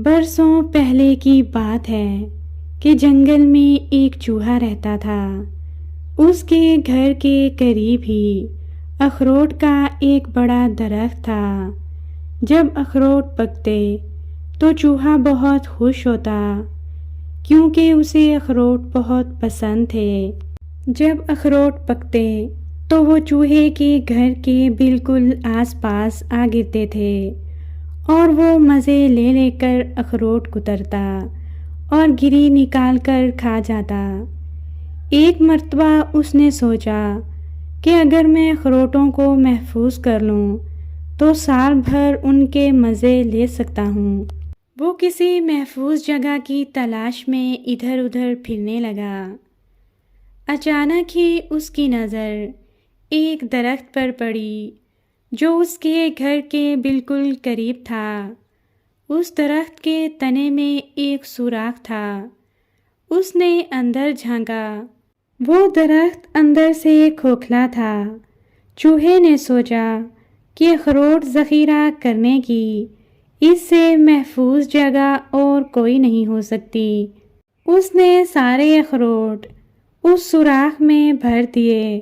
برسوں پہلے کی بات ہے کہ جنگل میں ایک چوہا رہتا تھا۔ اس کے گھر کے قریب ہی اخروٹ کا ایک بڑا درخت تھا۔ جب اخروٹ پکتے تو چوہا بہت خوش ہوتا کیونکہ اسے اخروٹ بہت پسند تھے۔ جب اخروٹ پکتے تو وہ چوہے کے گھر کے بالکل آس پاس آ گرتے تھے اور وہ مزے لے لے کر اخروٹ کترتا اور گری نکال کر کھا جاتا۔ ایک مرتبہ اس نے سوچا کہ اگر میں اخروٹوں کو محفوظ کر لوں تو سال بھر ان کے مزے لے سکتا ہوں۔ وہ کسی محفوظ جگہ کی تلاش میں ادھر ادھر پھرنے لگا۔ اچانک ہی اس کی نظر ایک درخت پر پڑی جو اس کے گھر کے بالکل قریب تھا۔ اس درخت کے تنے میں ایک سوراخ تھا۔ اس نے اندر جھانکا۔ وہ درخت اندر سے کھوکھلا تھا۔ چوہے نے سوچا کہ اخروٹ ذخیرہ کرنے کی اس سے محفوظ جگہ اور کوئی نہیں ہو سکتی۔ اس نے سارے اخروٹ اس سوراخ میں بھر دیے۔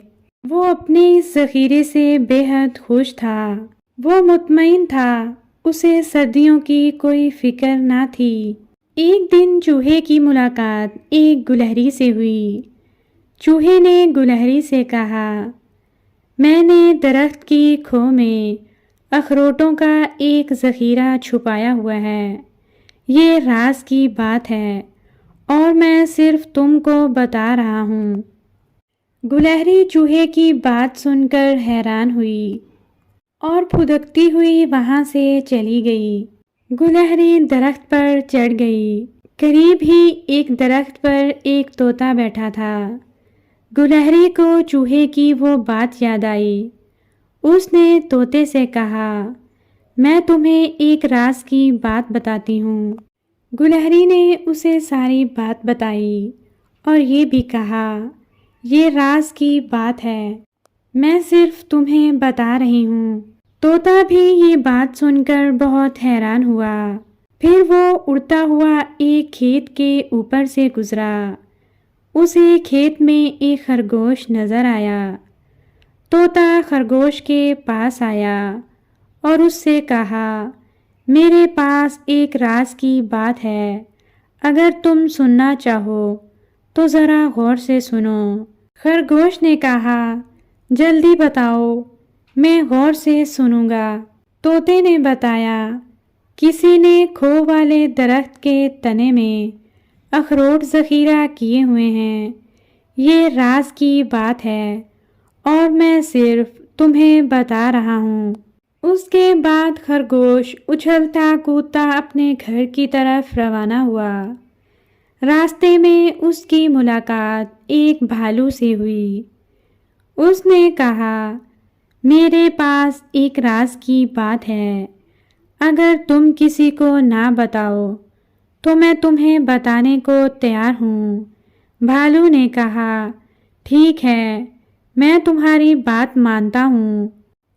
وہ اپنے اس ذخیرے سے بے حد خوش تھا۔ وہ مطمئن تھا، اسے سردیوں کی کوئی فکر نہ تھی۔ ایک دن چوہے کی ملاقات ایک گلہری سے ہوئی۔ چوہے نے گلہری سے کہا، میں نے درخت کی کھو میں اخروٹوں کا ایک ذخیرہ چھپایا ہوا ہے۔ یہ راز کی بات ہے اور میں صرف تم کو بتا رہا ہوں۔ گلہری چوہے کی بات سن کر حیران ہوئی اور پھدکتی ہوئی وہاں سے چلی گئی۔ گلہری درخت پر چڑھ گئی۔ قریب ہی ایک درخت پر ایک طوطا بیٹھا تھا۔ گلہری کو چوہے کی وہ بات یاد آئی۔ اس نے طوطے سے کہا، میں تمہیں ایک راز کی بات بتاتی ہوں۔ گلہری نے اسے ساری بات بتائی اور یہ بھی کہا، یہ راز کی بات ہے، میں صرف تمہیں بتا رہی ہوں۔ طوطا بھی یہ بات سن کر بہت حیران ہوا۔ پھر وہ اڑتا ہوا ایک کھیت کے اوپر سے گزرا۔ اسے کھیت میں ایک خرگوش نظر آیا۔ طوطا خرگوش کے پاس آیا اور اس سے کہا، میرے پاس ایک راز کی بات ہے، اگر تم سننا چاہو تو ذرا غور سے سنو۔ خرگوش نے کہا، جلدی بتاؤ، میں غور سے سنوں گا۔ طوطے نے بتایا، کسی نے کھو والے درخت کے تنے میں اخروٹ ذخیرہ کیے ہوئے ہیں۔ یہ راز کی بات ہے اور میں صرف تمہیں بتا رہا ہوں۔ اس کے بعد خرگوش اچھلتا کودتا اپنے گھر کی طرف روانہ ہوا۔ راستے میں اس کی ملاقات ایک بھالو سے ہوئی۔ اس نے کہا، میرے پاس ایک راز کی بات ہے، اگر تم کسی کو نہ بتاؤ تو میں تمہیں بتانے کو تیار ہوں۔ بھالو نے کہا، ٹھیک ہے، میں تمہاری بات مانتا ہوں،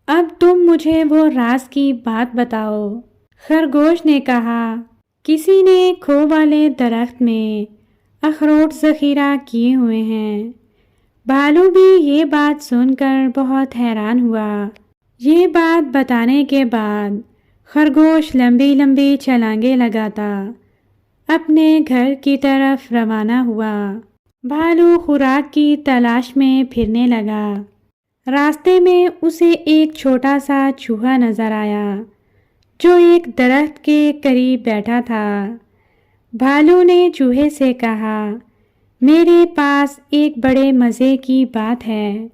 اب تم مجھے وہ راز کی بات بتاؤ۔ خرگوش نے کہا، کسی نے کھو والے درخت میں اخروٹ ذخیرہ کیے ہوئے ہیں۔ بھالو بھی یہ بات سن کر بہت حیران ہوا۔ یہ بات بتانے کے بعد خرگوش لمبی لمبی چھلانگیں لگاتا اپنے گھر کی طرف روانہ ہوا۔ بھالو خوراک کی تلاش میں پھرنے لگا۔ راستے میں اسے ایک چھوٹا سا چوہا نظر آیا جو ایک درخت کے قریب بیٹھا تھا۔ بھالو نے چوہے سے کہا، میرے پاس ایک بڑے مزے کی بات ہے،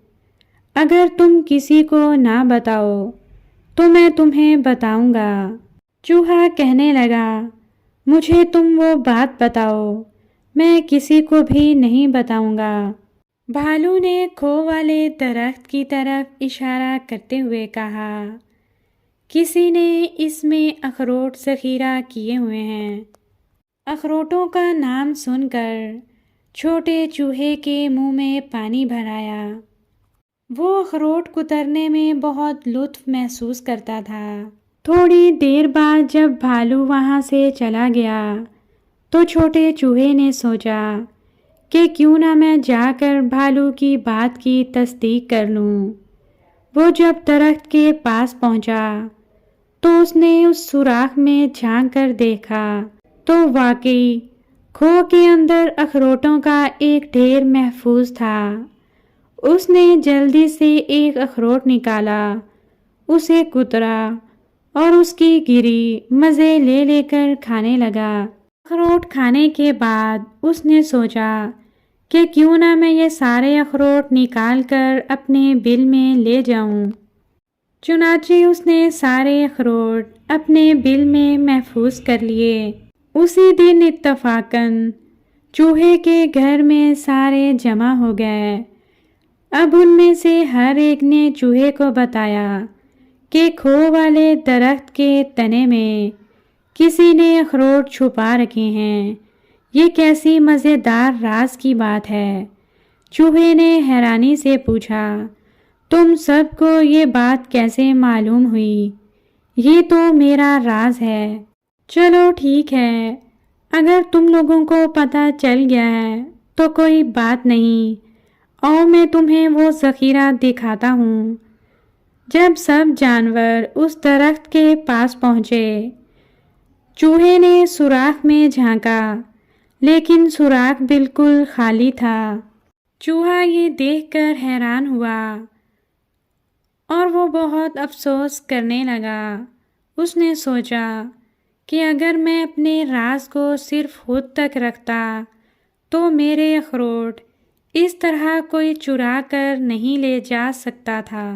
اگر تم کسی کو نہ بتاؤ تو میں تمہیں بتاؤں گا۔ چوہا کہنے لگا، مجھے تم وہ بات بتاؤ، میں کسی کو بھی نہیں بتاؤں گا۔ بھالو نے کھو والے درخت کی طرف اشارہ کرتے ہوئے کہا، کسی نے اس میں اخروٹ ذخیرہ کیے ہوئے ہیں۔ اخروٹوں کا نام سن کر چھوٹے چوہے کے منہ میں پانی بھر آیا۔ وہ اخروٹ کترنے میں بہت لطف محسوس کرتا تھا۔ تھوڑی دیر بعد جب بھالو وہاں سے چلا گیا تو چھوٹے چوہے نے سوچا کہ کیوں نہ میں جا کر بھالو کی بات کی تصدیق کر لوں۔ وہ جب درخت کے پاس پہنچا تو اس نے اس سوراخ میں جھانک کر دیکھا تو واقعی کھو کے اندر اخروٹوں کا ایک ڈھیر محفوظ تھا۔ اس نے جلدی سے ایک اخروٹ نکالا، اسے کترا اور اس کی گری مزے لے لے کر کھانے لگا۔ اخروٹ کھانے کے بعد اس نے سوچا کہ کیوں نہ میں یہ سارے اخروٹ نکال کر اپنے بل میں لے جاؤں۔ چنانچہ اس نے سارے اخروٹ اپنے بل میں محفوظ کر لیے۔ اسی دن اتفاقاً چوہے کے گھر میں سارے جمع ہو گئے۔ اب ان میں سے ہر ایک نے چوہے کو بتایا کہ کھو والے درخت کے تنے میں کسی نے اخروٹ چھپا رکھے ہیں۔ یہ کیسی مزیدار راز کی بات ہے۔ چوہے نے حیرانی سے پوچھا، تم سب کو یہ بات کیسے معلوم ہوئی؟ یہ تو میرا راز ہے۔ چلو ٹھیک ہے، اگر تم لوگوں کو پتہ چل گیا ہے تو کوئی بات نہیں، اور میں تمہیں وہ ذخیرہ دکھاتا ہوں۔ جب سب جانور اس درخت کے پاس پہنچے، چوہے نے سوراخ میں جھانکا لیکن سوراخ بالکل خالی تھا۔ چوہا یہ دیکھ کر حیران ہوا اور وہ بہت افسوس کرنے لگا۔ اس نے سوچا کہ اگر میں اپنے راز کو صرف خود تک رکھتا تو میرے اخروٹ اس طرح کوئی چرا کر نہیں لے جا سکتا تھا۔